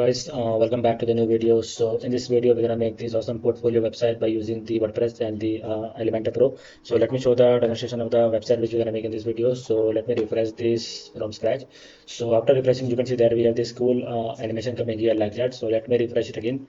guys, welcome back to the new video. So in this video we're gonna make this awesome portfolio website by using the WordPress and the Elementor Pro. So let me show the demonstration of the website which we're gonna make in this video. So let me refresh this from scratch. So after refreshing, you can see that we have this cool animation coming here like that. So let me refresh it again,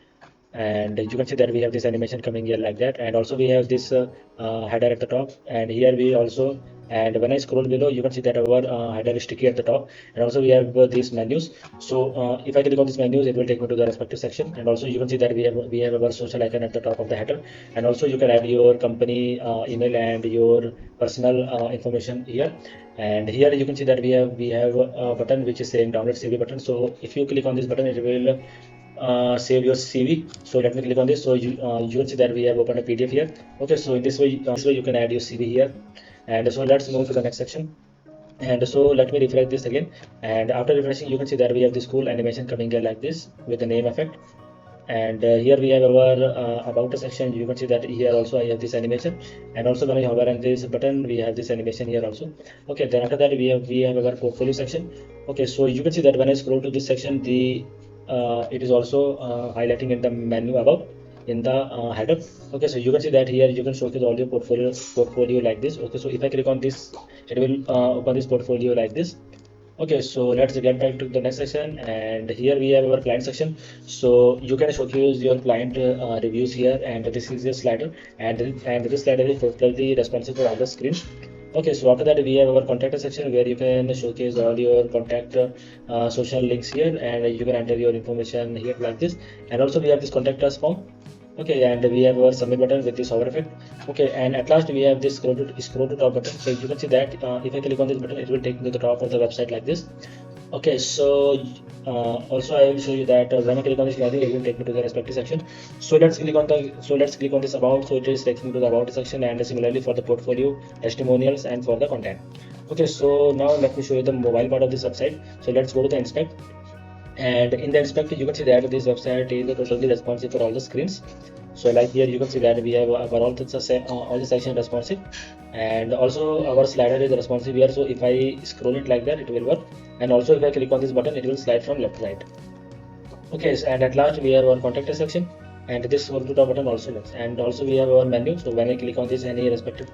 and you can see that we have this animation coming here like that, and also we have this header at the top, and here we also, and when I scroll below you can see that our header is sticky at the top, and also we have these menus. So if I click on these menus, it will take me to the respective section, and also you can see that we have our social icon at the top of the header, and also you can add your company email and your personal information here. And here you can see that we have a button which is saying download CV button. So if you click on this button, it will save your CV. So let me click on this. So you can see that we have opened a PDF here. Okay, so in this way you can add your CV here. And so let's move to the next section. And so let me refresh this again, and after refreshing you can see that we have this cool animation coming here like this with the name effect. And here we have our about the section. You can see that here also I have this animation, and also when I hover on this button we have this animation here also. Okay, then after that we have our portfolio section. Okay, so you can see that when I scroll to this section, the it is also highlighting in the menu above in the header. Okay, so you can see that here you can showcase all your portfolio like this. Okay, so if I click on this, it will open this portfolio like this. Okay, so let's get back to the next section, and here we have our client section. So you can showcase your client reviews here, and this is your slider, and this slider is totally responsive for all the screens. Okay, so after that we have our contact section where you can showcase all your contact social links here, and you can enter your information here like this. And also we have this contact us form. Okay, and we have our submit button with this hover effect. Okay, and at last we have this scroll to top button. So you can see that if I click on this button, it will take me to the top of the website like this. Okay, so also I will show you that when I click on this gallery, it will take me to the respective section. So let's click on this about. So it is taking me to the about section, and similarly for the portfolio, testimonials, and for the content. Okay, so now let me show you the mobile part of this website. So let's go to the inspect, and in the inspect you can see that this website is totally responsive for all the screens. So like here you can see that we have all the section responsive, and also our slider is responsive here. So if I scroll it like that, it will work, and also if I click on this button, it will slide from left to right. Okay, and at last we have our contact section, and this scroll to top button also works, and also we have our menu. So when I click on this any respective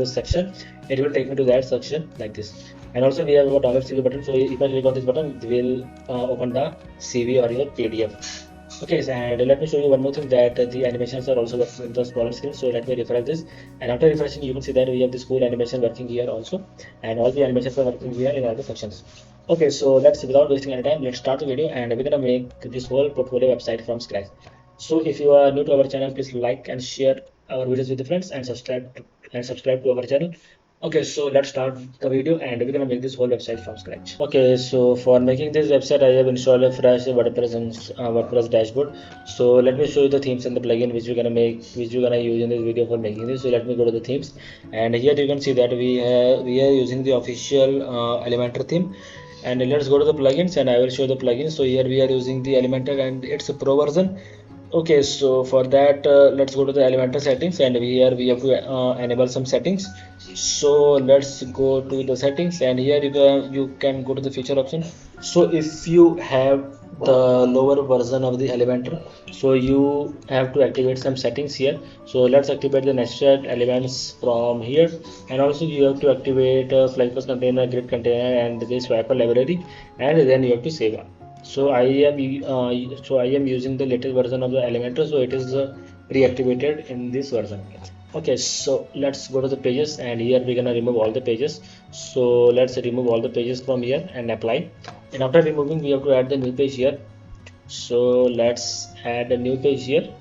section, it will take me to that section like this. And also we have our download CV button. So if I click on this button, it will open the CV or your PDF. Okay, and let me show you one more thing, that the animations are also working in the smaller screen. So let me refresh this, and after refreshing you can see that we have this cool animation working here also, and all the animations are working here in all the sections. Okay, so let's, without wasting any time, let's start the video, and we're gonna make this whole portfolio website from scratch. So if you are new to our channel, please like and share our videos with your friends, and subscribe to our channel. Okay, so let's start the video, and we're gonna make this whole website from scratch. Okay, so for making this website, I have installed a fresh WordPress dashboard. So let me show you the themes and the plugin which we're gonna use in this video for making this. So let me go to the themes, and here you can see that we are using the official Elementor theme. And let's go to the plugins, and I will show the plugins. So here we are using the Elementor, and it's a pro version. Okay, so for that let's go to the Elementor settings, and here we have to enable some settings. So let's go to the settings, and here you can go to the feature option. So if you have the lower version of the Elementor, so you have to activate some settings here. So let's activate the nested elements from here, and also you have to activate Flypass container, grid container, and this swiper library, and then you have to save. So I am using the latest version of the Elementor, so it is pre-activated in this version. Okay, so let's go to the pages, and here we're gonna remove all the pages. So let's remove all the pages from here and apply. And after removing, we have to add the new page here. So let's add a new page here.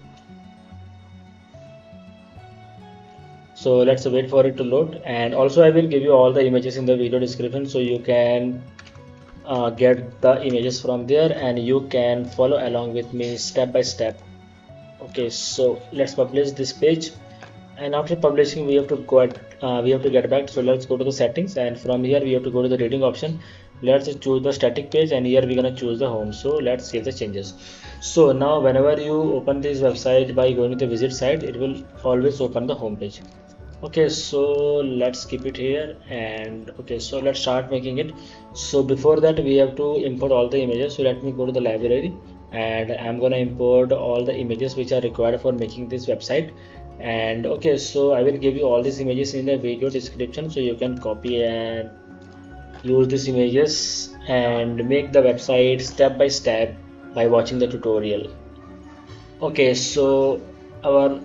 So let's wait for it to load, and also I will give you all the images in the video description, so you can get the images from there, and you can follow along with me step by step. Okay, so let's publish this page, and after publishing we have to get back. So let's go to the settings, and from here we have to go to the reading option. Let's choose the static page, and here we're gonna choose the home. So let's save the changes. So now whenever you open this website by going to the visit site, it will always open the home page. Okay, so let's keep it here, and okay, so let's start making it. So before that we have to import all the images. So let me go to the library, and I'm gonna import all the images which are required for making this website. And okay, so I will give you all these images in the video description, so you can copy and use these images and make the website step by step by watching the tutorial. Okay, so our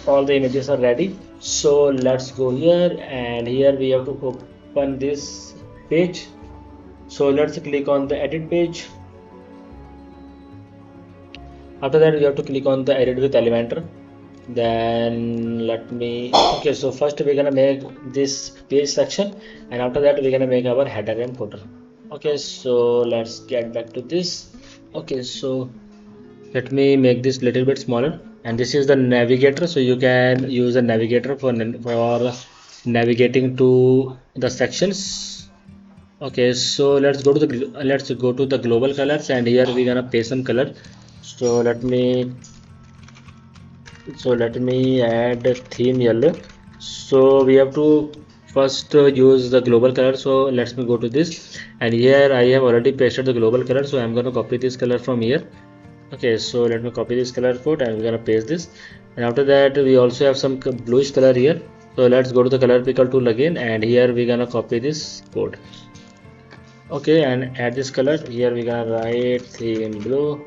all the images are ready. So let's go here, and here we have to open this page. So let's click on the edit page. After that we have to click on the edit with Elementor. Then let me, okay, so first we're gonna make this page section, and after that we're gonna make our header and footer. Okay, so let's get back to this. Okay, so let me make this little bit smaller, and this is the navigator, so you can use a navigator for navigating to the sections. Okay, so let's go to the global colors, and here we're gonna paste some color. So let me add theme yellow. So we have to first use the global color. So let me go to this, and here I have already pasted the global color, so I'm going to copy this color from here. Okay, so let me copy this color code, and we're gonna paste this. And after that we also have some bluish color here, so let's go to the color picker tool again, and here we're gonna copy this code. Okay, and add this color. Here we're gonna write theme blue,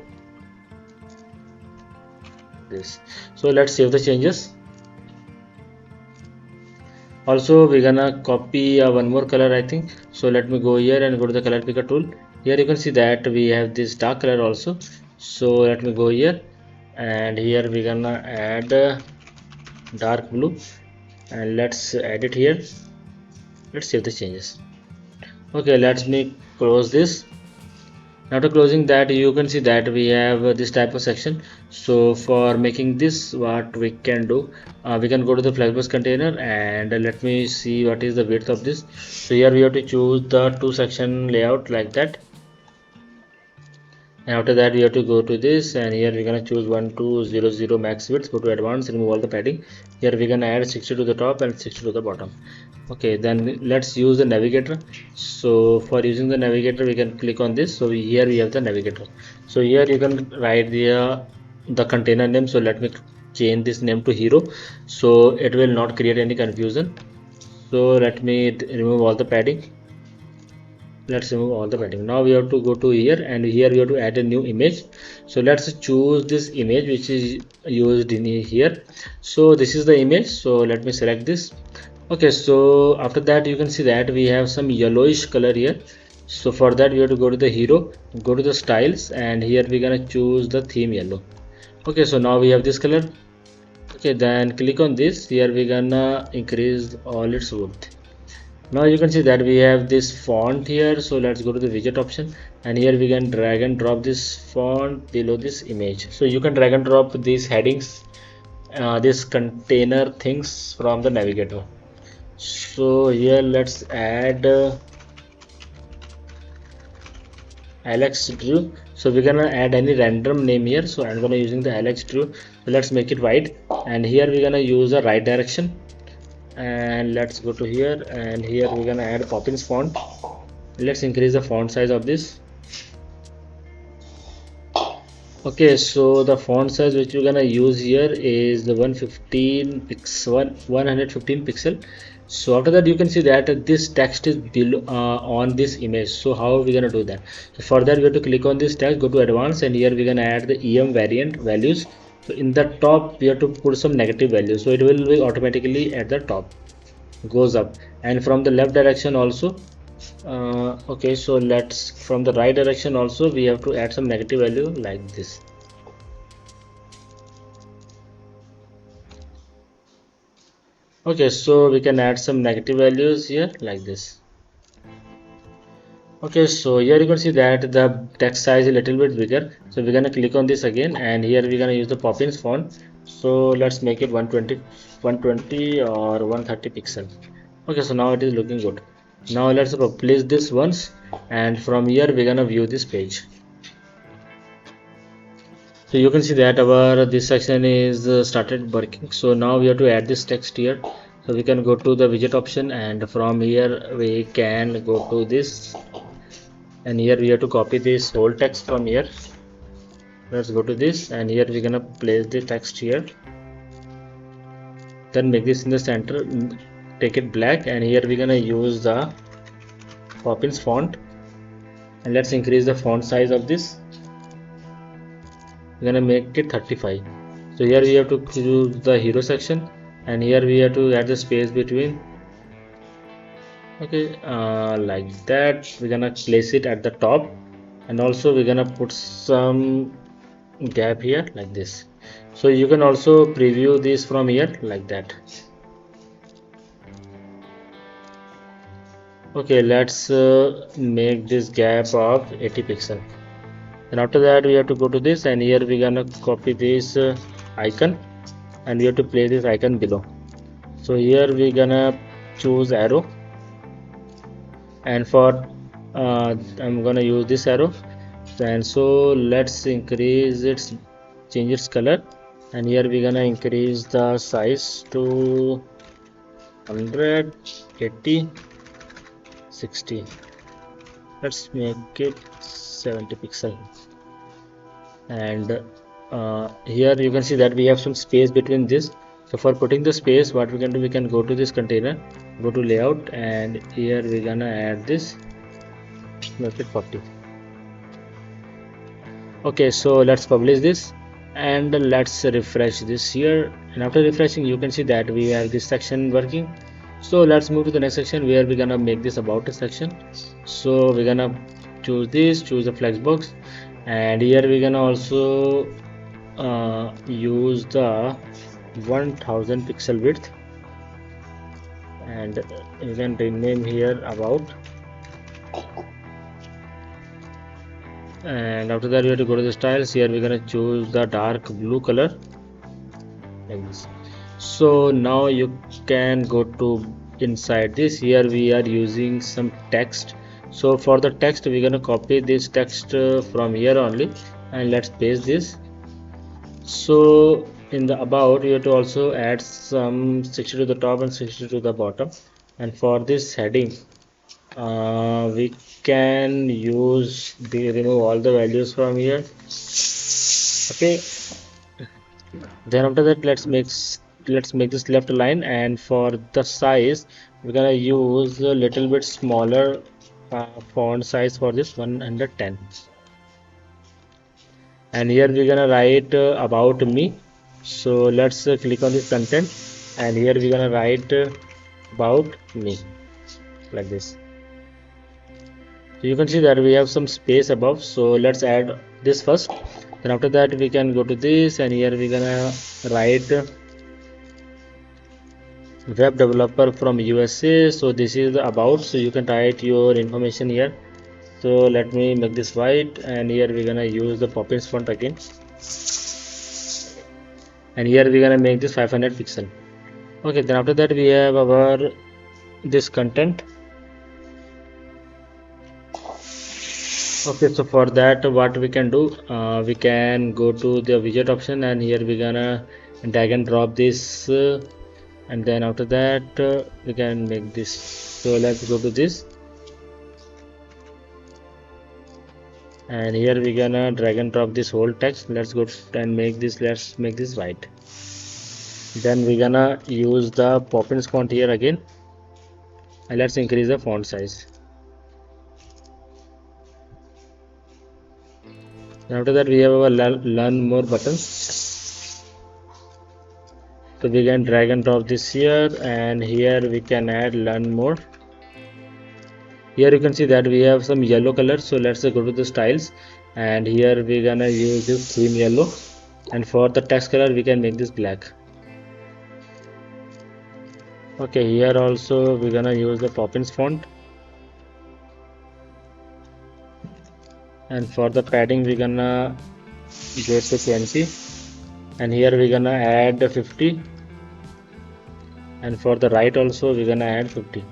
this. So let's save the changes. Also we're gonna copy one more color, I think. So let me go here and go to the color picker tool. Here you can see that we have this dark color also. So let me go here, and here we're gonna add dark blue, and let's add it here. Let's save the changes. Okay, let me close this. After closing that, you can see that we have this type of section. So for making this, what we can do, we can go to the flexbox container, and let me see what is the width of this. So here we have to choose the two section layout like that, and after that we have to go to this, and here we're gonna choose 1200 max width. Go to advanced, remove all the padding. Here we're gonna add 60 to the top and 60 to the bottom. Okay, then let's use the navigator. So for using the navigator, we can click on this. So here we have the navigator. So here you can write the container name. So let me change this name to hero, so it will not create any confusion. So let me remove all the padding. Let's remove all the padding. Now we have to go to here, and here we have to add a new image. So let's choose this image which is used in here. So this is the image, so let me select this. Okay, so after that you can see that we have some yellowish color here. So for that we have to go to the hero, go to the styles, and here we're gonna choose the theme yellow. Okay, so now we have this color. Okay, then click on this. Here we're gonna increase all its width. Now you can see that we have this font here. So let's go to the widget option, and here we can drag and drop this font below this image. So you can drag and drop these headings, this container things from the navigator. So here let's add Alex Drew. So we're gonna add any random name here. So I'm gonna using the Alex Drew. So let's make it white, and here we're gonna use the right direction, and let's go to here, and here we're gonna add Poppins font. Let's increase the font size of this. Okay, so the font size which we're gonna use here is the 115 pixel. So after that you can see that this text is below on this image. So how are we gonna do that? So for that we have to click on this text, go to advanced, and here we're gonna add the EM variant values. So in the top we have to put some negative values, so it will be automatically at the top, goes up, and from the left direction also. Okay, so let's from the right direction also we have to add some negative value like this. Okay, so we can add some negative values here like this. Okay, so here you can see that the text size is a little bit bigger. So we're gonna click on this again, and here we're gonna use the Poppins font. So let's make it 120 or 130 pixel. Okay, so now it is looking good. Now let's place this once, and from here we're gonna view this page. So you can see that our this section is started working. So now we have to add this text here. So we can go to the widget option, and from here we can go to this, and here we have to copy this whole text from here. Let's go to this, and here we're gonna place the text here, then make this in the center, take it black, and here we're gonna use the Poppins font, and let's increase the font size of this. We're gonna make it 35. So here we have to choose the hero section, and here we have to add the space between. Okay, like that. We're gonna place it at the top, and also we're gonna put some gap here like this. So you can also preview this from here like that. Okay, let's make this gap of 80 pixel. And after that we have to go to this, and here we're gonna copy this icon, and we have to place this icon below. So here we're gonna choose arrow, and for I'm gonna use this arrow, and so let's increase its change its color, and here we're gonna increase the size to 100, 80, 60. Let's make it 70 pixel, and here you can see that we have some space between this. So for putting the space, what we can do, we can go to this container, go to layout, and here we're gonna add this, make it 40. Okay, so let's publish this, and let's refresh this here, and after refreshing you can see that we have this section working. So let's move to the next section where we're gonna make this about us section. So we're gonna choose this, choose the flex box, and here we're gonna also use the 1000 pixel width, and you can rename here about, and after that we have to go to the styles. Here we're gonna choose the dark blue color like this. So now you can go to inside this. Here we are using some text. So for the text we're gonna copy this text from here only, and let's paste this. So in the about you have to also add some 60 to the top and 60 to the bottom, and for this heading we can use remove all the values from here. Okay, then after that let's make this left line, and for the size we're gonna use a little bit smaller font size for this 110, and here we're gonna write about me. So let's click on this content, and here we're gonna write about me like this. So you can see that we have some space above, so let's add this first. Then after that we can go to this, and here we're gonna write web developer from USA. So this is the about, so you can write your information here. So let me make this white, and here we're gonna use the Poppins font again, and here we're gonna make this 500 pixel. Okay, then after that we have our this content. Okay, so for that what we can do, we can go to the widget option, and here we're gonna drag and drop this, and then after that we can make this. So let's go to this, and here we're gonna drag and drop this whole text. Let's go and make this, let's make this white. Then we're gonna use the Poppins font here again, and let's increase the font size. And after that we have our learn more button. So we can drag and drop this here, and here we can add learn more. Here you can see that we have some yellow color, so let's go to the styles, and here we're gonna use this theme yellow, and for the text color we can make this black. Okay, here also we're gonna use the Poppins font, and for the padding we're gonna get to 20, and here we're gonna add 50, and for the right also we're gonna add 50,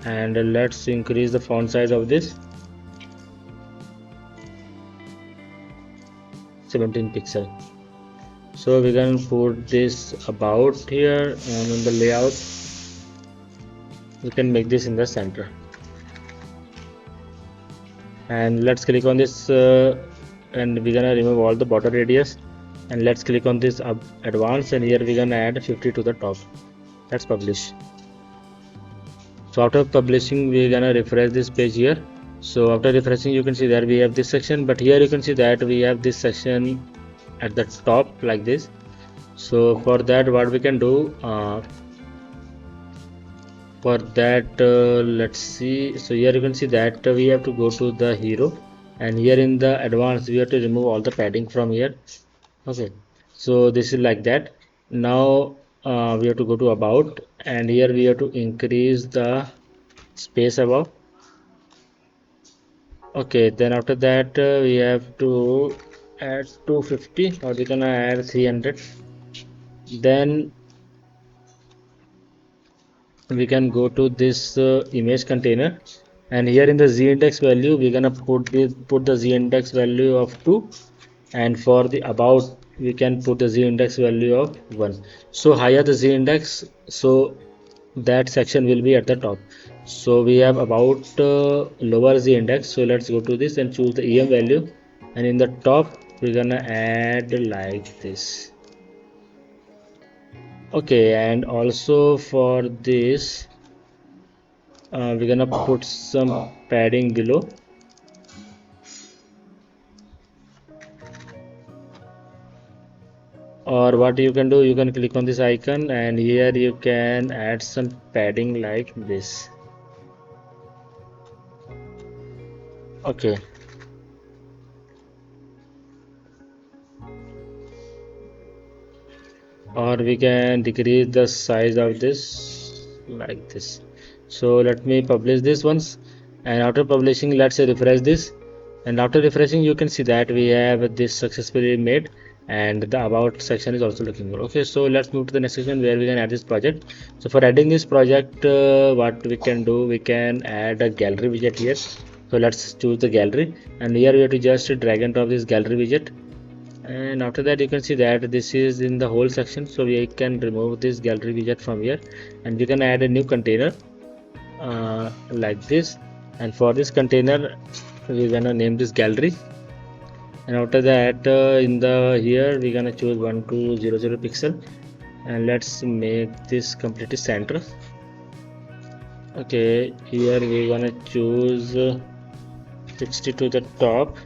and let's increase the font size of this 17 pixel. So we can put this about here, and in the layout we can make this in the center. And let's click on this and we're gonna remove all the border radius, and let's click on this advanced, and here we're gonna add 50 to the top. Let's publish. So after publishing, we're gonna refresh this page here. So after refreshing, you can see that we have this section, but here you can see that we have this section at the top like this. So for that, what we can do, let's see. So here you can see that we have to go to the hero, and here in the advanced we have to remove all the padding from here. Okay, so this is like that. Now we have to go to about, and here we have to increase the space above. Okay, then after that we have to add 250, or we're gonna add 300. Then we can go to this image container, and here in the z index value we're gonna put the z index value of 2, and for the about we can put the z index value of 1. So higher the z index, so that section will be at the top. So we have about lower z index, so let's go to this and choose the em value, and in the top we're gonna add like this. Okay, and also for this we're gonna put some padding below. Or what you can do, you can click on this icon, and here you can add some padding like this. Okay, or we can decrease the size of this like this. So let me publish this once, and after publishing, let's refresh this, and after refreshing you can see that we have this successfully made, and the about section is also looking good. Okay, so let's move to the next section where we can add this project. So for adding this project, what we can do, we can add a gallery widget here. So let's choose the gallery, and here we have to just drag and drop this gallery widget, and after that you can see that this is in the whole section. So we can remove this gallery widget from here, and we can add a new container like this, and for this container we're gonna name this gallery, and after that in the here we're gonna choose 1200 pixel, and let's make this completely center. Okay, here we're gonna choose 60 to the top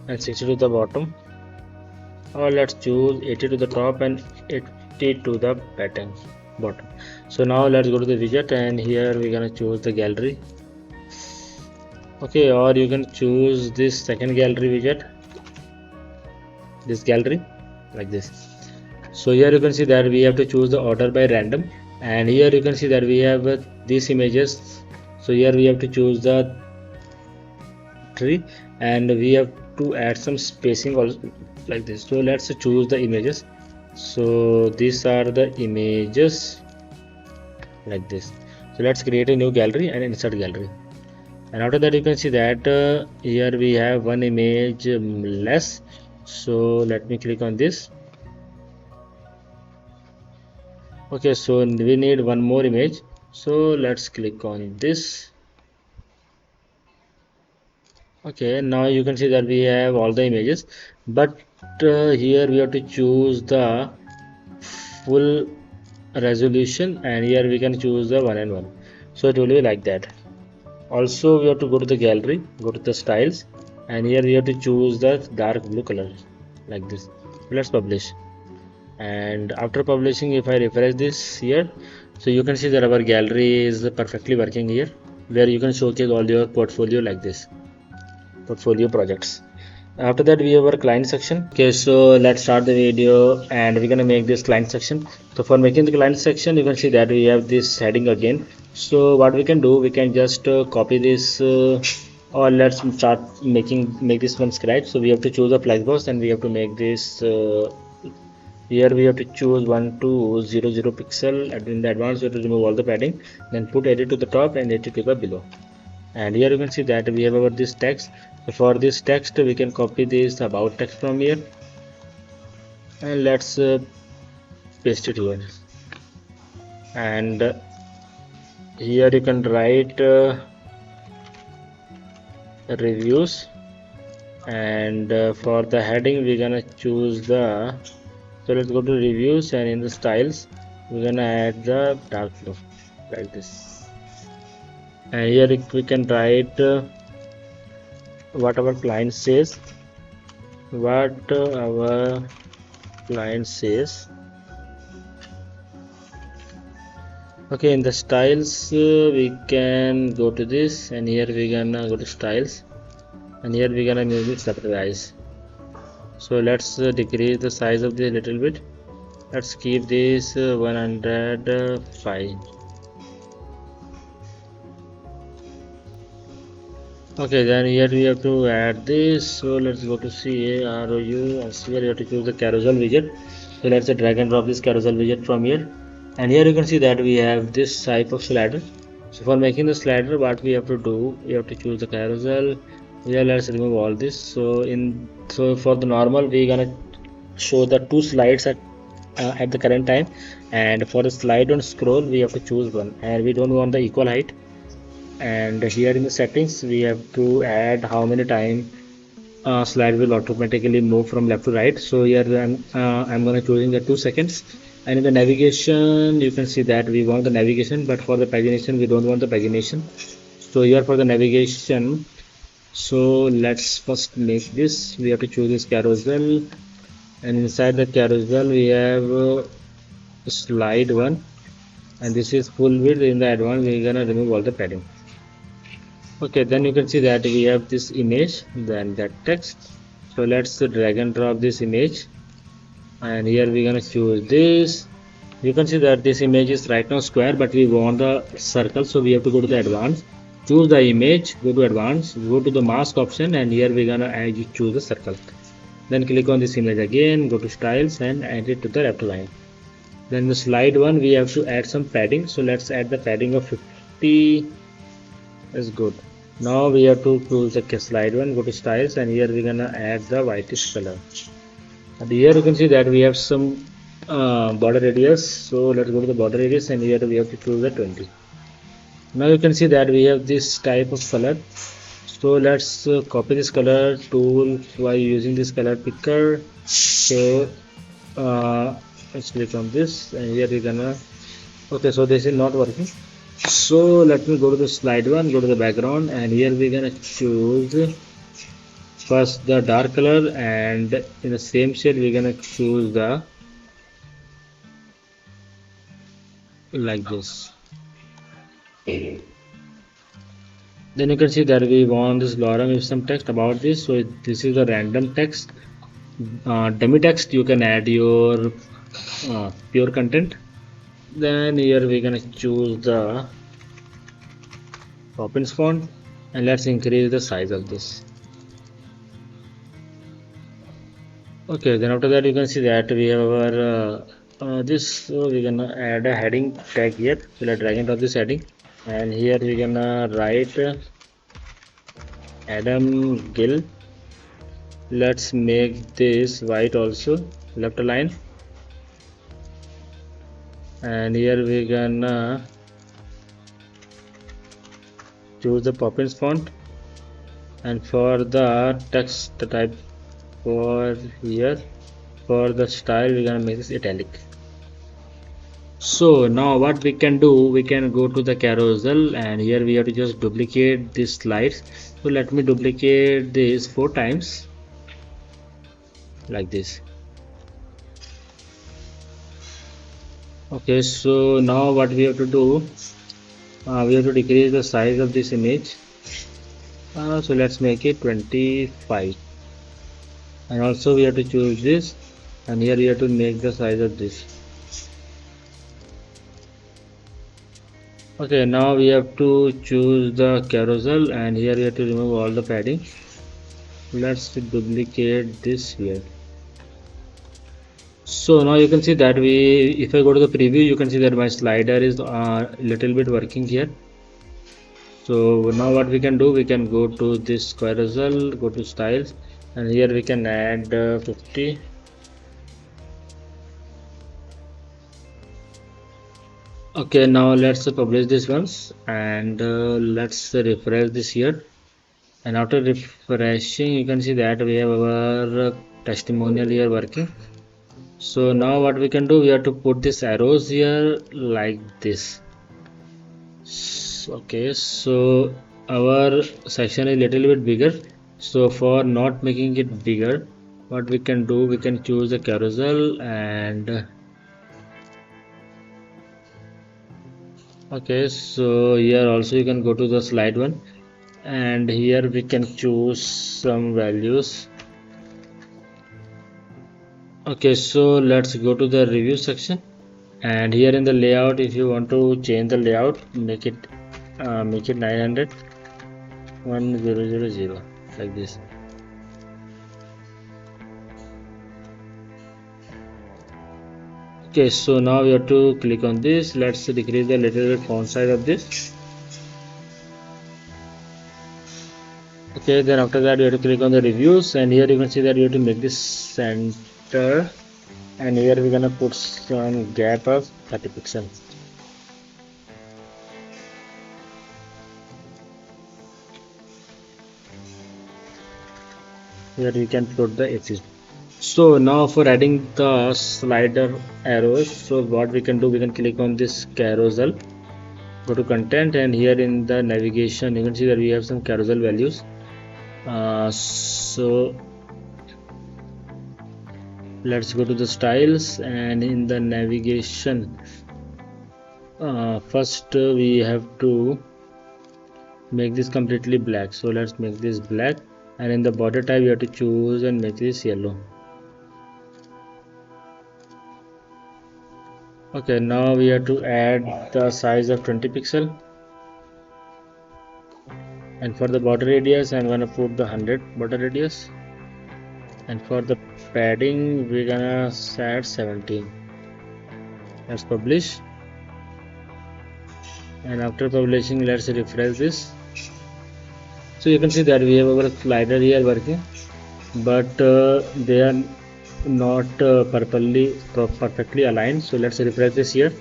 and 60 to the bottom, or let's choose 80 to the top and 80 to the bottom. So now let's go to the widget, and here we're gonna choose the gallery. Okay, or you can choose this second gallery widget, this gallery like this. So here you can see that we have to choose the order by random, and here you can see that we have these images. So here we have to choose the tree, and we have to add some spacing also like this. So let's choose the images. So these are the images like this. So let's create a new gallery and insert gallery, and after that you can see that here we have one image less. So let me click on this. Okay, so we need one more image, so let's click on this. Okay, now you can see that we have all the images, but here we have to choose the full resolution, and here we can choose the 1 and 1. So it will be like that. Also we have to go to the gallery, go to the styles, and here we have to choose the dark blue color like this. Let's publish, and after publishing, if I refresh this here, so you can see that our gallery is perfectly working here, where you can showcase all your portfolio like this, portfolio projects. After that we have our client section. Okay, so let's start the video, and we're gonna make this client section. So for making the client section, you can see that we have this heading again. So what we can do, we can just copy this or let's start make this from scratch. So we have to choose a flexbox, and we have to make this here we have to choose 1200 pixel, and in the advanced we have to remove all the padding, then put edit to the top and edit to the below. And here you can see that we have our this text. So for this text we can copy this about text from here, and let's paste it here. And here you can write reviews, and for the heading we're gonna choose the, so let's go to reviews, and in the styles we're gonna add the dark blue like this. And here we can write what our client says, our client says. Okay, in the styles we can go to this, and here we're gonna go to styles, and here we're gonna make it surprise. So let's decrease the size of this a little bit. Let's keep this 105. Okay, then here we have to add this. So let's go to CAROU, and here you have to choose the carousel widget. So let's drag and drop this carousel widget from here, and here you can see that we have this type of slider. So for making the slider, what we have to do, we have to choose the carousel. Here let's remove all this. So for the normal, we're gonna show the two slides at the current time, and for the slide on scroll we have to choose one, and we don't want the equal height. And here in the settings we have to add how many time slide will automatically move from left to right. So here I'm gonna choosing the 2 seconds. And in the navigation you can see that we want the navigation, but for the pagination we don't want the pagination. So here for the navigation, so let's first make this. We have to choose this carousel, and inside the carousel we have slide 1, and this is full width. In the advanced we're gonna remove all the padding. Okay, then you can see that we have this image, then that text. So let's drag and drop this image, and here we're gonna choose this. You can see that this image is right now square, but we want the circle, so we have to go to the advanced, choose the image, go to advanced, go to the mask option, and here we're gonna choose the circle. Then click on this image again, go to styles and add it to the left line. Then the slide 1 we have to add some padding, so let's add the padding of 50 is good. Now we have to choose the slide 1, go to styles, and here we're gonna add the whitish color. And here you can see that we have some border radius, so let's go to the border radius, and here we have to choose the 20. Now you can see that we have this type of color, so let's copy this color tool by using this color picker. So let's click on this, and here we're gonna, okay, so this is not working. So let me go to the slide 1, go to the background, and here we're gonna choose first the dark color, and in the same shade we're gonna choose the like this. Then you can see that we want this lorem with some text about this. So this is the random text, dummy text. You can add your pure content. Then here we're gonna choose the Poppins font, and let's increase the size of this. Okay, then after that you can see that we have our this, so we're gonna add a heading tag here. So let's drag and drop this heading, and here we're gonna write Adam Gill. Let's make this white also, left align, and here we're gonna choose the Poppins font, and for the text type, for here for the style we're gonna make this italic. So now what we can do, we can go to the carousel, and here we have to just duplicate these slides. So let me duplicate this 4 times like this. Okay, so now what we have to do, we have to decrease the size of this image. So let's make it 25, and also we have to choose this, and here we have to make the size of this. Okay, now we have to choose the carousel, and here we have to remove all the padding. Let's duplicate this here. So now you can see that if I go to the preview, you can see that my slider is little bit working here. So now what we can do, we can go to this carousel, go to styles, and here we can add 50, Okay, now let's publish this once, and let's refresh this here. And after refreshing, you can see that we have our testimonial here working. So now what we can do, we have to put these arrows here like this. Okay, so our section is little bit bigger. So for not making it bigger, what we can do, we can choose the carousel, and okay, so here also you can go to the slide one, and here we can choose some values. Okay, so let's go to the review section, and here in the layout, if you want to change the layout, make it 900 1000 like this. Okay, so now we have to click on this. Let's decrease the little bit font size of this. Okay, then after that you have to click on the reviews, and here you can see that you have to make this center, and here we're gonna put some gap of 30 pixels. Here we can put the axis. So now for adding the slider arrows, so what we can do, we can click on this carousel, go to content, and here in the navigation you can see that we have some carousel values. So let's go to the styles, and in the navigation first we have to make this completely black. So let's make this black, and in the border type you have to choose and make this yellow. Okay, now we have to add the size of 20 pixel, and for the border radius I'm gonna put the 100 border radius, and for the padding we're gonna set 17. Let's publish, and after publishing let's refresh this. So you can see that we have our slider here working, but they are not perfectly aligned. So let's refresh this here,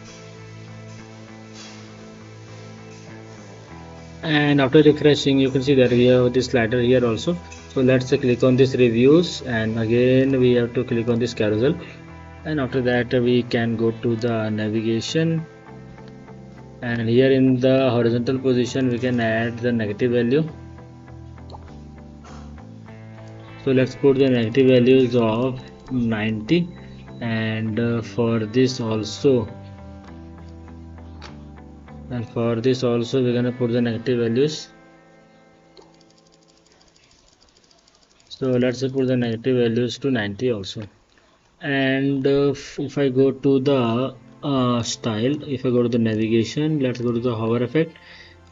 and after refreshing you can see that we have this slider here also. So let's click on this reviews, and again we have to click on this carousel, and after that we can go to the navigation, and here in the horizontal position we can add the negative value. So let's put the negative values of 90, and for this also we're gonna put the negative values. So let's put the negative values to 90 also. And if I go to the style, if I go to the navigation, let's go to the hover effect.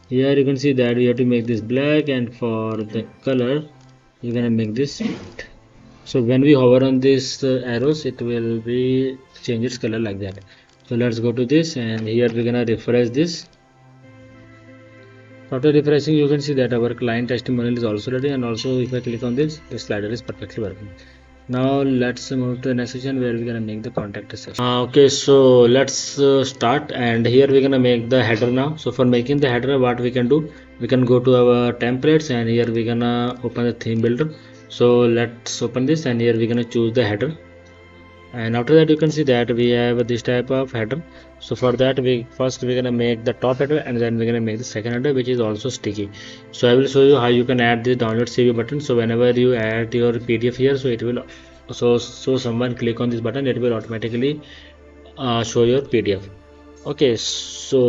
Here you can see that we have to make this black, and for the color you're gonna make this white. So when we hover on this arrows, it will be change its color like that. So let's go to this, and here we're gonna refresh this. After refreshing you can see that our client testimonial is also ready, and also if I click on this, the slider is perfectly working. Now let's move to the next section where we're gonna make the contact section. Okay, so let's start, and here we're gonna make the header now. So for making the header, what we can do, we can go to our templates, and here we're gonna open the theme builder. So let's open this, and here we're gonna choose the header, and after that you can see that we have this type of header. So for that we're gonna make the top header, and then we're gonna make the second header, which is also sticky. So I will show you how you can add the download CV button. So whenever you add your PDF here, so it will so someone click on this button, it will automatically show your PDF. Okay, so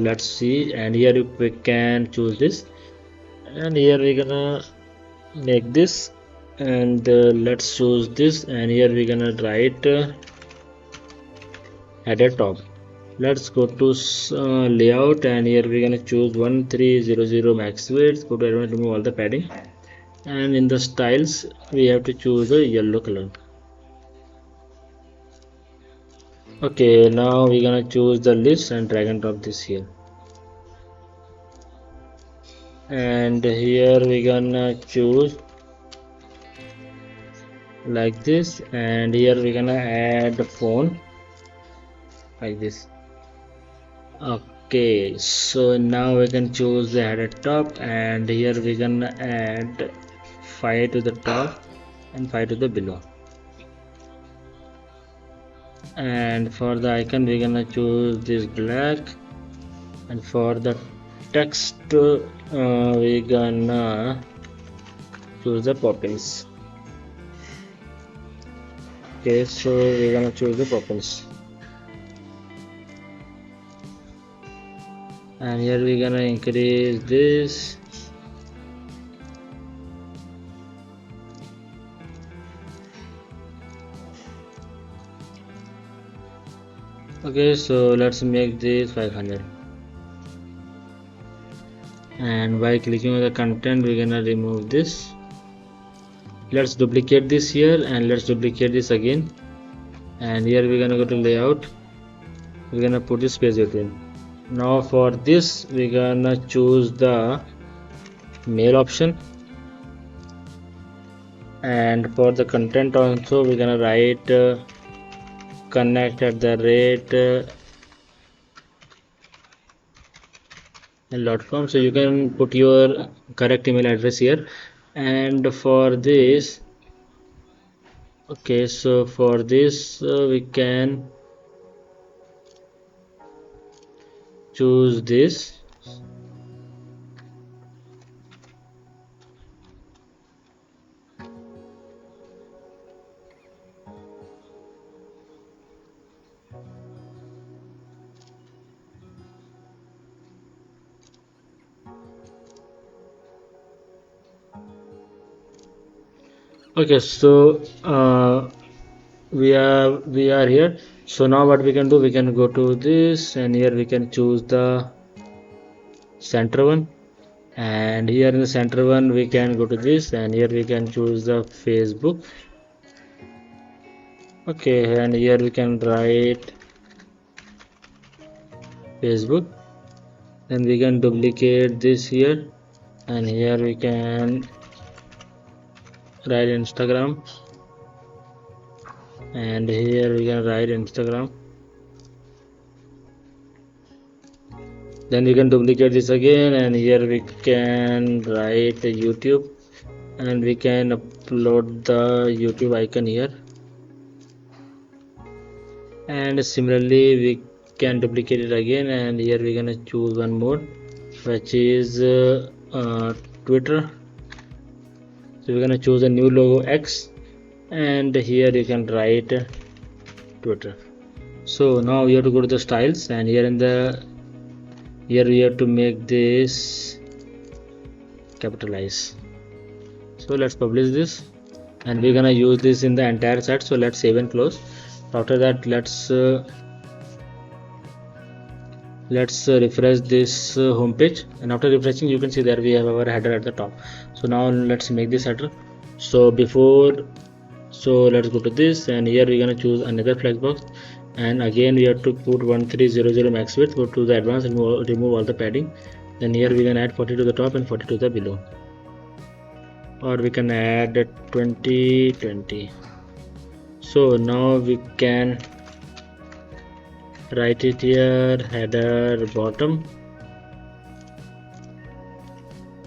let's see, and here we can choose this, and here we're gonna make this, and let's choose this, and here we're gonna write header top. Let's go to layout, and here we're gonna choose 1300 max width. Go to element, remove all the padding, and in the styles we have to choose a yellow color. Okay, now we're gonna choose the list and drag and drop this here, and here we're gonna choose like this, and here we're gonna add the phone like this. Okay, so now we can choose the header top, and here we can add 5 to the top and 5 to the below. And for the icon we're gonna choose this black, and for the text we're gonna choose the purples. Okay, so we're gonna choose the purples, and here we're gonna increase this. Okay, so let's make this 500, and by clicking on the content we're gonna remove this. Let's duplicate this here, and let's duplicate this again, and here we're gonna go to layout, we're gonna put this space between. Now for this we're gonna choose the mail option, and for the content also we're gonna write connect at the rate .com, so you can put your correct email address here. And for this, okay, so for this we can choose this, okay, so we are here. So now what we can do, we can go to this, and here we can choose the center one, and here in the center one we can go to this, and here we can choose the Facebook. Okay, and here we can write Facebook, then we can duplicate this here, and here we can write Instagram, and here we can write Instagram, then we can duplicate this again, and here we can write YouTube, and we can upload the YouTube icon here, and similarly we can duplicate it again, and here we're gonna choose one more, which is Twitter. So we're gonna choose a new logo X, and here you can write Twitter. So now you have to go to the styles, and here we have to make this capitalize. So let's publish this, and we're gonna use this in the entire site. So let's save and close. After that, let's refresh this home page, and after refreshing you can see that we have our header at the top. So now let's make this header. So let's go to this, and here we're gonna choose another flex box, and again we have to put 1300 max width. Go to the advanced and remove all the padding. Then here we can add 40 to the top and 40 to the below, or we can add 20. So now we can write it here, header bottom.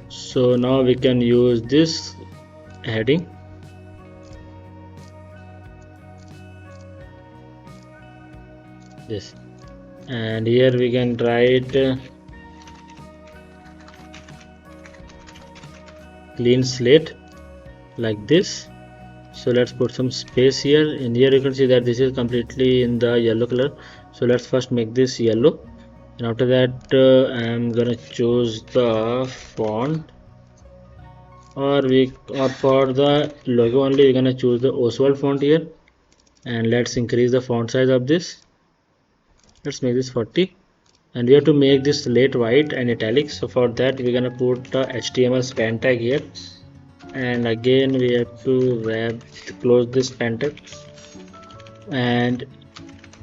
So now we can use this heading, this, and here we can write clean slate like this. So let's put some space here, and here you can see that this is completely in the yellow color. So let's first make this yellow, and after that I'm gonna choose the font, or for the logo only we're gonna choose the Oswald font here, and let's increase the font size of this. Let's make this 40, and we have to make this slate white and italic. So for that we're gonna put the HTML span tag here, and again we have to close this span tag, and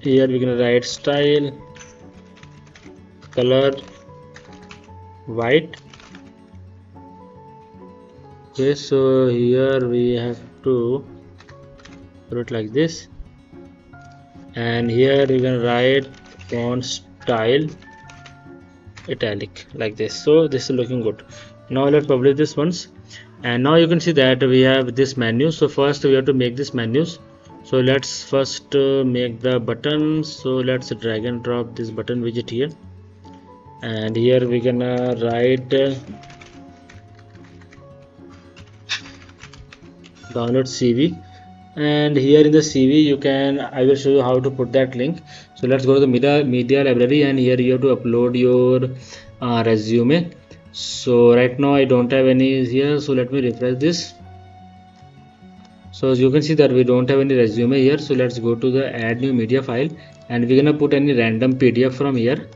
here we're gonna write style color white. Okay, so here we have to put it like this, and here we're gonna write font style italic like this. So this is looking good. Now let's publish this once, and now you can see that we have this menu. So first we have to make this menus. So let's first make the button. So let's drag and drop this button widget here, and here we're gonna write download CV, and here in the CV you can, I will show you how to put that link. So let's go to the media library, and here you have to upload your resume. So right now I don't have any here, so let me refresh this. So as you can see that we don't have any resume here. So let's go to the add new media file, and we're gonna put any random PDF from here.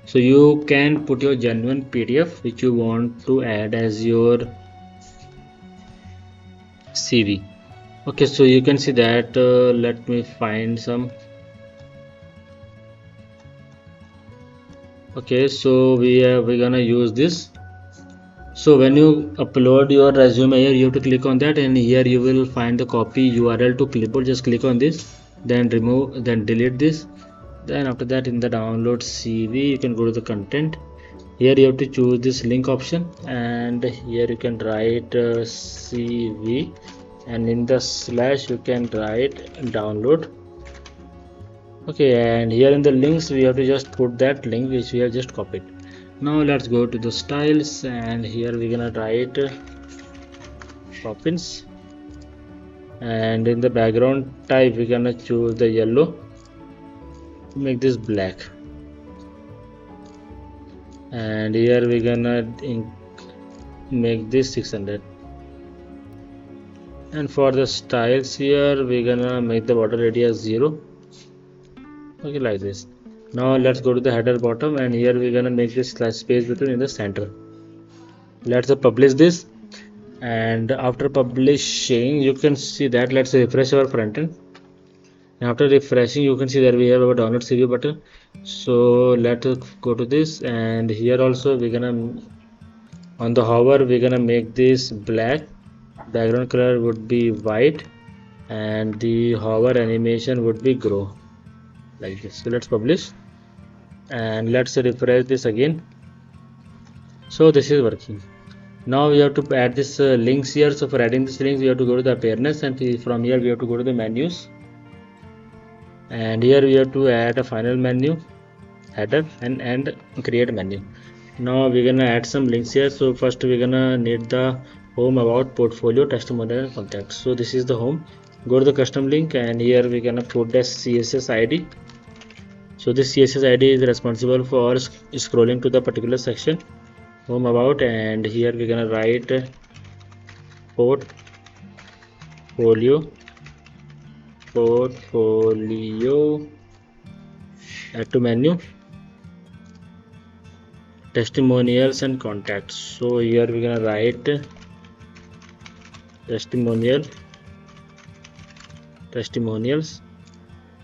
So you can put your genuine PDF which you want to add as your CV. Okay, so you can see that let me find some. Okay, so we're gonna use this. So when you upload your resume here, you have to click on that, and here you will find the copy URL to clipboard. Just click on this, then remove, then delete this. Then after that, in the download CV, you can go to the content. Here you have to choose this link option, and here you can write CV, and in the slash you can write download. Okay, and here in the links we have to just put that link which we have just copied. Now let's go to the styles, and here we're gonna write Poppins, and in the background type we're gonna choose the yellow, make this black, and here we're gonna make this 600, and for the styles here we're gonna make the border radius 0. Okay, like this. Now let's go to the header bottom, and here we're gonna make this slash space between in the center. Let's publish this, and after publishing you can see that, let's refresh our front end. And after refreshing you can see that we have our download CV button. So let's go to this, and here also we're gonna, on the hover we're gonna make this black, background color would be white, and the hover animation would be grow like this. So let's publish, and let's refresh this again. So this is working. Now we have to add this links here. So for adding this links we have to go to the appearance, and from here we have to go to the menus, and here we have to add a final menu, header, and create menu. Now we're gonna add some links here. So first we're gonna need the home, about, portfolio, testimonial, and contacts. So this is the home. Go to the custom link, and here we're gonna put the CSS ID. So this CSS ID is responsible for scrolling to the particular section, home, about, and here we're gonna write portfolio, add to menu, testimonials, and contacts. So here we're gonna write testimonials,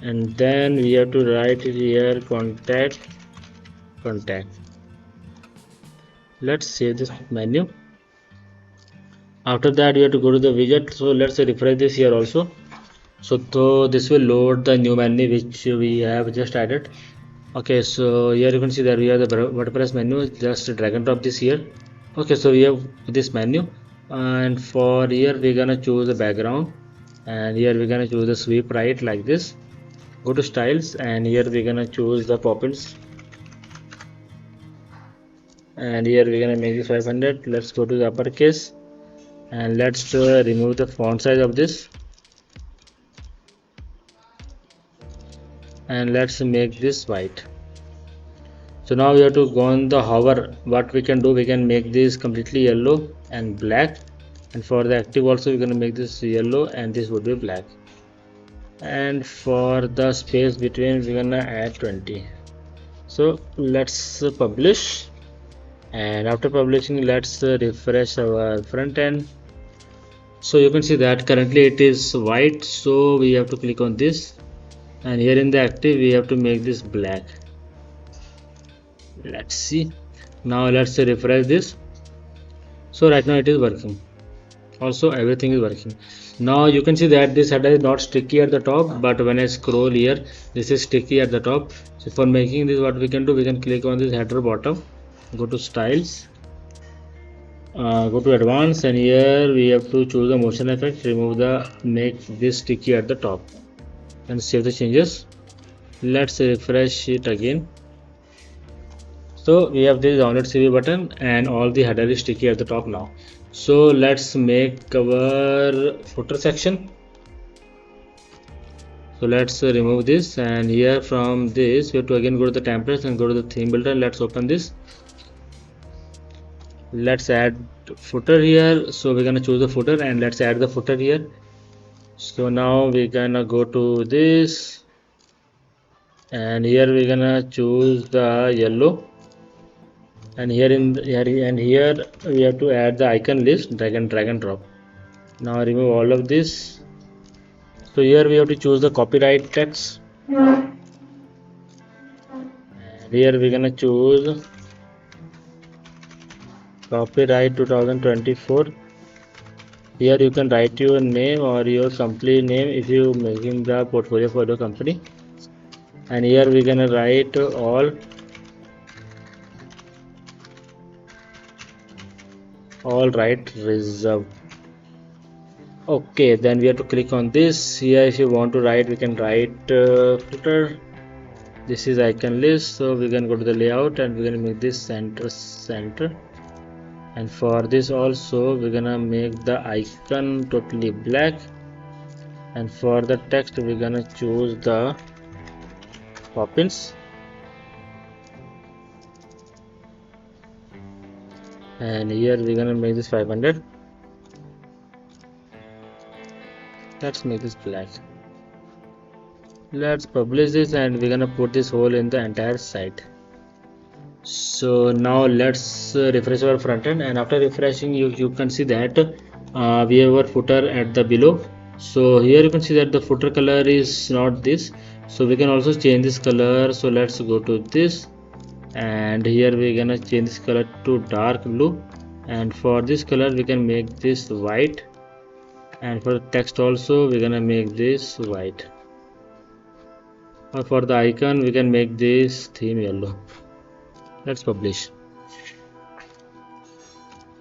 and then we have to write it here contact. Let's save this menu. After that we have to go to the widget. So let's refresh this here also. So this will load the new menu which we have just added. Okay, so here you can see that we have the WordPress menu. Just drag and drop this here. Okay, so we have this menu, and for here we're gonna choose the background, and here we're gonna choose the sweep right like this. Go to styles, and here we're gonna choose the Poppins, and here we're gonna make this 500. Let's go to the uppercase, and let's remove the font size of this, and let's make this white. So now we have to go on the hover. What we can do, we can make this completely yellow and black, and for the active also we're gonna make this yellow, and this would be black, and for the space between we're gonna add 20. So let's publish, and after publishing let's refresh our front end. So you can see that currently it is white, so we have to click on this, and here in the active we have to make this black. Let's see. Now let's refresh this. So right now it is working. Also everything is working. Now you can see that this header is not sticky at the top, but when I scroll here this is sticky at the top. So for making this, what we can do, we can click on this header bottom, go to styles, go to advanced, and here we have to choose the motion effect, remove the, make this sticky at the top, and save the changes. Let's refresh it again. So we have this download CV button and all the header is sticky at the top now. So let's make our footer section. So let's remove this, and here from this we have to again go to the templates and go to the theme builder. Let's open this. Let's add footer here. So we're gonna choose the footer and let's add the footer here. So now we're gonna go to this, and here we're gonna choose the yellow, and here we have to add the icon list, drag and drop. Now remove all of this. So here we have to choose the copyright text, and here we're gonna choose copyright 2024. Here you can write your name or your complete name if you making the portfolio for the company, and here we're gonna write all right reserved. Okay, then we have to click on this. Here if you want to write, we can write footer. This is icon list, so we can go to the layout and we're gonna make this center, and for this also we're gonna make the icon totally black, and for the text we're gonna choose the Poppins, and here we're gonna make this 500. Let's make this black. Let's publish this, and we're gonna put this whole in the entire site. So now let's refresh our front end, and after refreshing you can see that we have our footer at the below. So here you can see that the footer color is not this, so we can also change this color. So let's go to this, and here we're gonna change this color to dark blue, and for this color we can make this white, and for the text also we're gonna make this white, or for the icon we can make this theme yellow. Let's publish.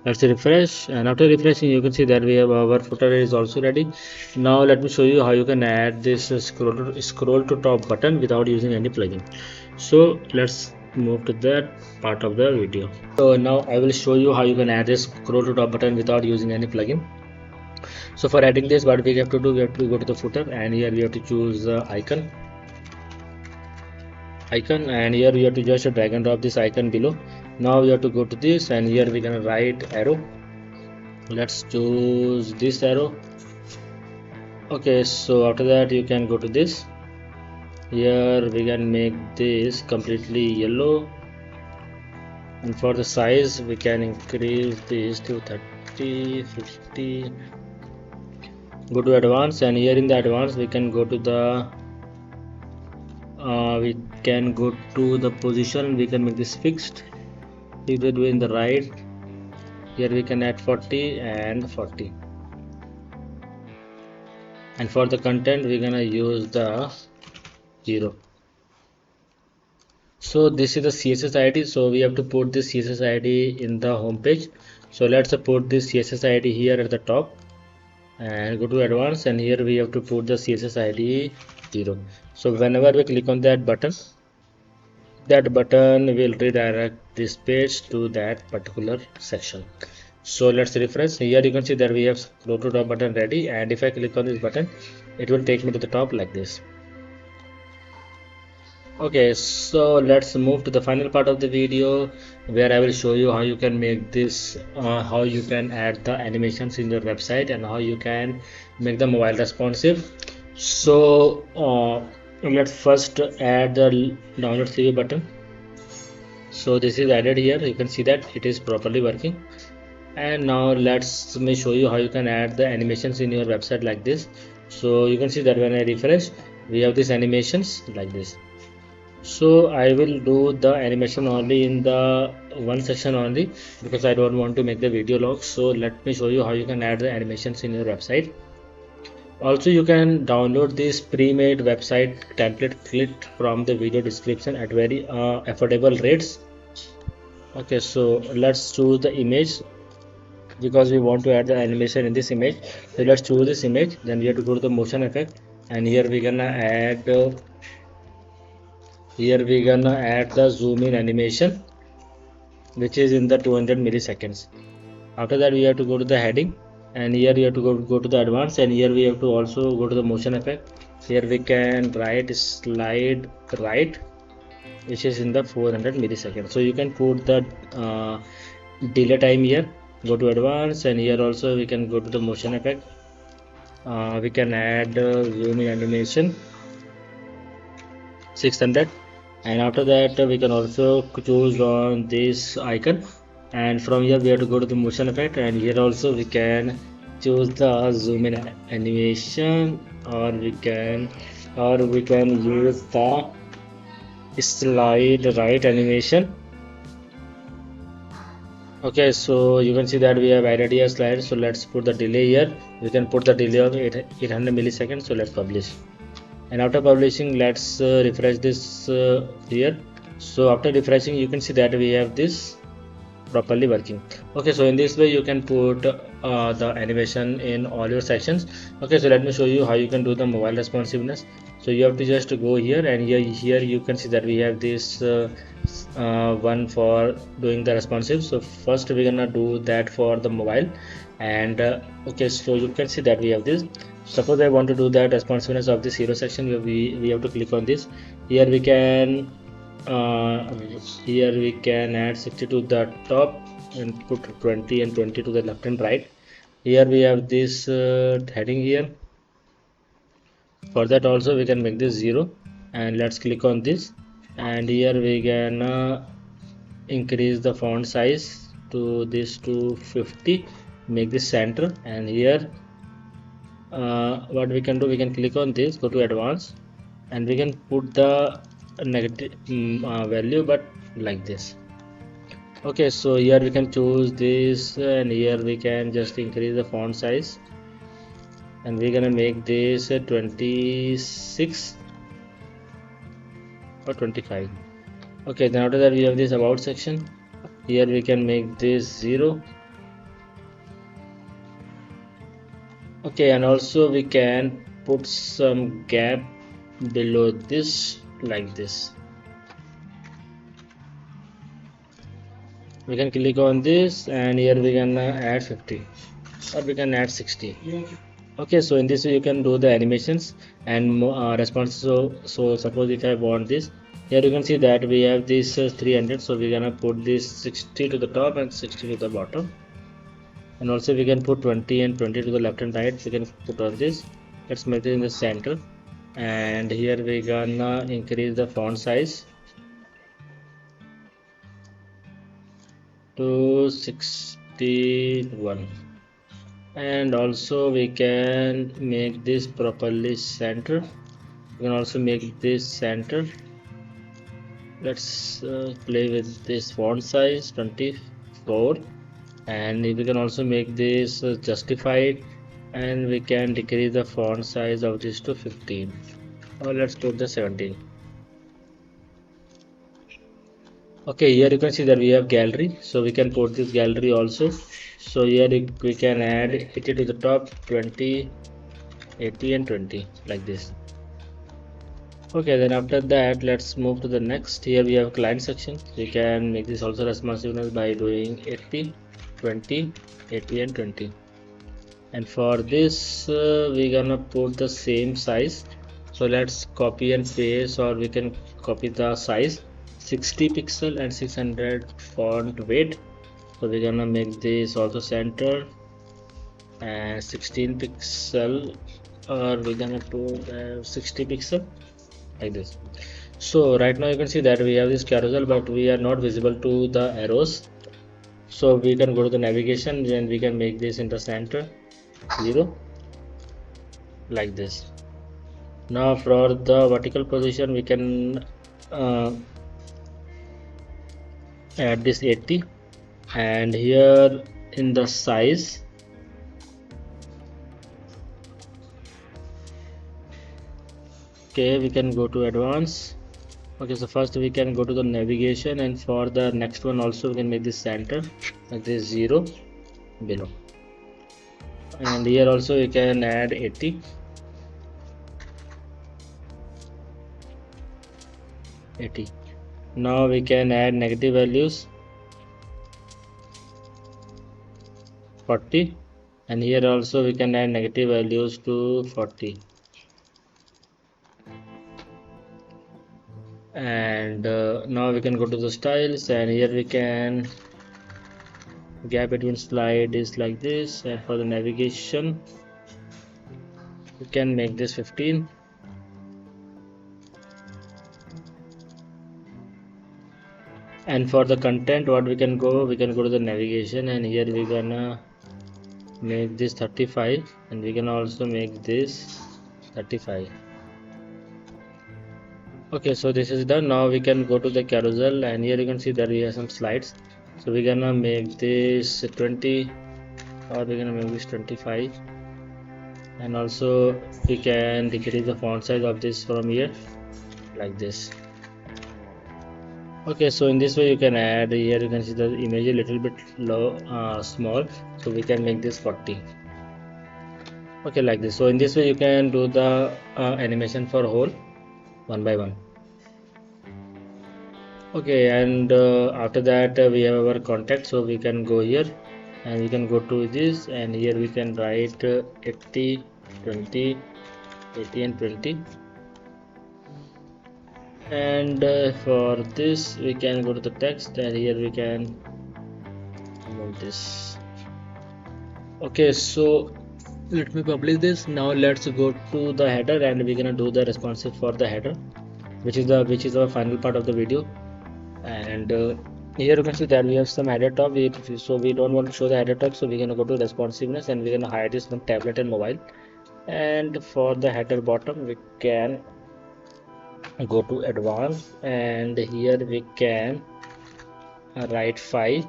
Let's refresh, and after refreshing you can see that we have our footer is also ready. Now let me show you how you can add this scroll to top button without using any plugin. So let's move to that part of the video. So now I will show you how you can add this scroll to top button without using any plugin. So for adding this, what we have to do, we have to go to the footer, and here we have to choose icon, and here we have to just drag and drop this icon below. Now we have to go to this, and here we're gonna write arrow. Let's choose this arrow. Okay, so after that you can go to this. Here we can make this completely yellow, and for the size we can increase this to 30, 50. Go to advanced, and here in the advanced we can go to the position. We can make this fixed. We will do in the right. Here we can add 40 and 40, and for the content we're gonna use the 0. So this is the CSS ID, so we have to put this CSS ID in the home page. So let's put this CSS ID here at the top, and go to advanced, and here we have to put the CSS ID 0. So whenever we click on that button will redirect this page to that particular section. So let's refresh. Here you can see that we have scroll to top button ready, and if I click on this button it will take me to the top like this. Okay, so let's move to the final part of the video, where I will show you how you can make this, how you can add the animations in your website, and how you can make the mobile responsive. So let's first add the download CV button. So this is added here. You can see that it is properly working. And now let me show you how you can add the animations in your website like this. So you can see that when I refresh, we have these animations like this. So I will do the animation only in the one section only, because I don't want to make the video long. So let me show you how you can add the animations in your website. Also, you can download this pre-made website template clicked from the video description at very affordable rates. Okay, so let's choose the image because we want to add the animation in this image. So let's choose this image, then we have to go to the motion effect, and here we're gonna add the zoom in animation, which is in the 200 milliseconds. After that we have to go to the heading, and here you have to go to the advanced, and here we have to also go to the motion effect. Here we can write slide right, which is in the 400 milliseconds. So you can put the delay time here, go to advanced, and here also we can go to the motion effect. We can add zoom in animation 600, and after that we can also choose on this icon, and from here we have to go to the motion effect, and here also we can choose the zoom in animation, or we can use the slide right animation. Okay, so you can see that we have added a slide. So let's put the delay here. We can put the delay of 800 milliseconds. So let's publish. And after publishing, let's refresh this here. So after refreshing, you can see that we have this properly working. Okay, so in this way you can put the animation in all your sections. Okay, so let me show you how you can do the mobile responsiveness. So you have to just go here, and here you can see that we have this one for doing the responsive. So first we're gonna do that for the mobile, and okay, so you can see that we have this. Suppose I want to do that responsiveness of this hero section, we have to click on this. Here we can uh, here we can add 60 to the top and put 20 and 20 to the left and right. Here we have this heading here. For that also we can make this 0, and let's click on this, and here we can increase the font size to this to 50, make this center, and here what we can do, we can click on this, go to advanced, and we can put the negative value, but like this. Okay, so here we can choose this, and here we can just increase the font size, and we're gonna make this 26 or 25. Okay, then after that we have this about section. Here we can make this 0. Okay, and also we can put some gap below this, like this. We can click on this, and here we can add 50, or we can add 60. Okay, so in this way you can do the animations and response. So suppose if I want this, here you can see that we have this 300, so we're gonna put this 60 to the top and 60 to the bottom, and also we can put 20 and 20 to the left and right. We can put on this. Let's make it in the center, and here we're gonna increase the font size to 61, and also we can make this properly center. We can also make this center. Let's play with this font size 24, and we can also make this justified, and we can decrease the font size of this to 15, or let's put the 17. Okay, here you can see that we have gallery, so we can put this gallery also. So here we can add 80 to the top, 20, 80 and 20, like this. Okay, then after that let's move to the next. Here we have client section. We can make this also responsiveness by doing 80, 20, 80 and 20. And for this we're gonna put the same size. So let's copy and paste, or we can copy the size 60 pixel and 600 font weight. So we're gonna make this also center and 16 pixel, or we're gonna put 60 pixel, like this. So right now you can see that we have this carousel, but we are not visible to the arrows. So we can go to the navigation, then we can make this in the center 0, like this. Now for the vertical position we can add this 80, and here in the size okay, we can go to advanced, Okay, so first we can go to the navigation, and for the next one also we can make this center like this 0 below, and here also we can add 80. Now we can add negative values 40, and here also we can add negative values to 40. And now we can go to the styles, and here we can gap between slide is like this, and for the navigation we can make this 15. And for the content, what we can go to the navigation, and here we're gonna make this 35, and we can also make this 35. Okay, so this is done. Now we can go to the carousel, and here you can see that we have some slides. So we're gonna make this 20, or we're gonna make this 25, and also we can decrease the font size of this from here like this. Okay, so in this way you can add, here you can see the image a little bit low, small, so we can make this 40. Okay, like this. So in this way you can do the animation for whole one by one. Okay, and after that we have our contact, so we can go here and we can go to this, and here we can write 80, 20, 80 and 20. And for this we can go to the text, and here we can move this. Okay, so let me publish this. Now let's go to the header, and we're gonna do the responsive for the header, which is our final part of the video. And here you can see that we have some header top, so we don't want to show the header top, so we're gonna go to responsiveness, and we're gonna hide this from tablet and mobile. And for the header bottom we can go to advanced, and here we can write 5.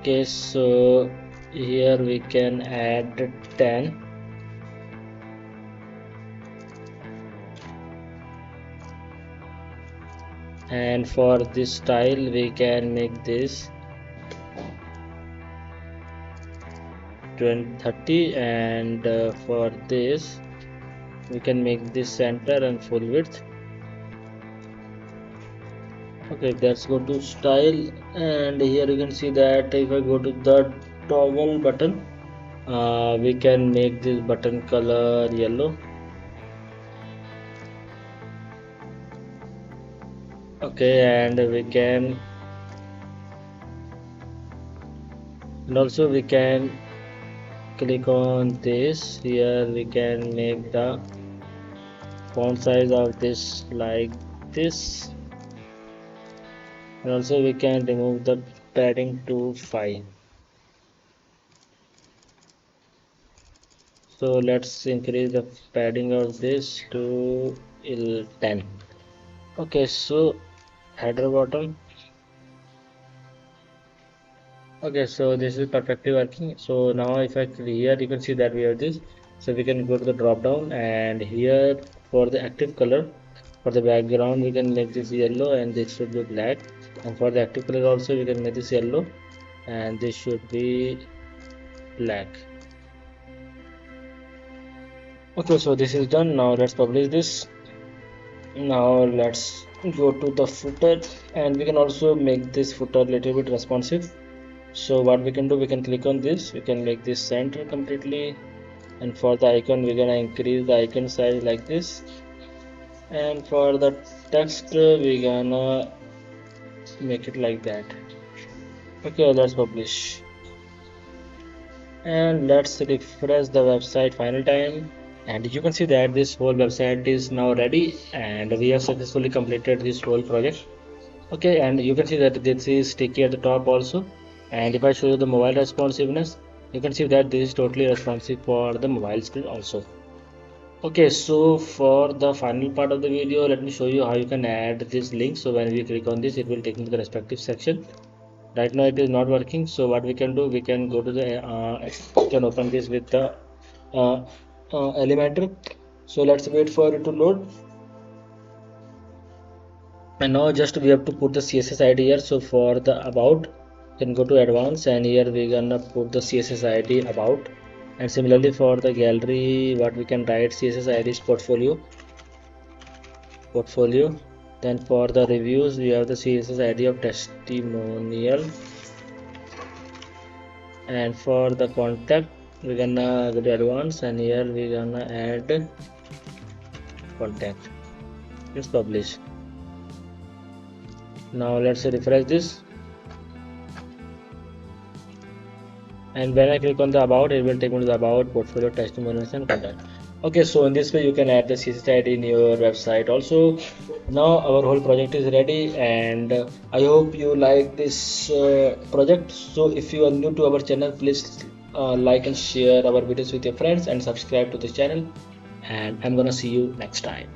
Okay, so here we can add 10. And for this style we can make this 30, and for this we can make this center and full width. Okay, let's go to style, and here you can see that if I go to the toggle button, we can make this button color yellow. Okay, and also we can click on this. Here we can make the font size of this like this, and also we can remove the padding to 5. So let's increase the padding of this to 10. Okay, so header bottom. Okay, so this is perfectly working. So now if I click here, you can see that we have this, so we can go to the drop down, and here for the active color for the background we can make this yellow, and this should be black, and for the active color also we can make this yellow, and this should be black. Okay, so this is done. Now let's publish this. Now let's go to the footer, and we can also make this footer a little bit responsive. So what we can do, we can click on this, we can make this center completely, and for the icon we're gonna increase the icon size like this, and for the text we're gonna make it like that. Okay, let's publish, and let's refresh the website final time, and you can see that this whole website is now ready, and we have successfully completed this whole project. Okay, and you can see that this is sticky at the top also, and if I show you the mobile responsiveness, you can see that this is totally responsive for the mobile screen also. Okay, so for the final part of the video, let me show you how you can add this link. So when we click on this, it will take me to the respective section. Right now it is not working, so what we can do, we can go to the we can open this with the Elementor. So let's wait for it to load. And now just we have to put the CSS ID here. So for the about, then go to advanced, and here we're gonna put the CSS ID about. And similarly for the gallery, what we can write CSS ID is portfolio. Then for the reviews, we have the CSS ID of testimonial. And for the contact, we're gonna go to advanced, and here we're gonna add contact. Let's publish. Now let's refresh this, and when I click on the about, it will take me to the about, portfolio, testimonials, and contact. Okay, so in this way you can add the CSS ID in your website also. Now our whole project is ready, and I hope you like this project. So if you are new to our channel, please like and share our videos with your friends and subscribe to this channel, and I'm gonna see you next time.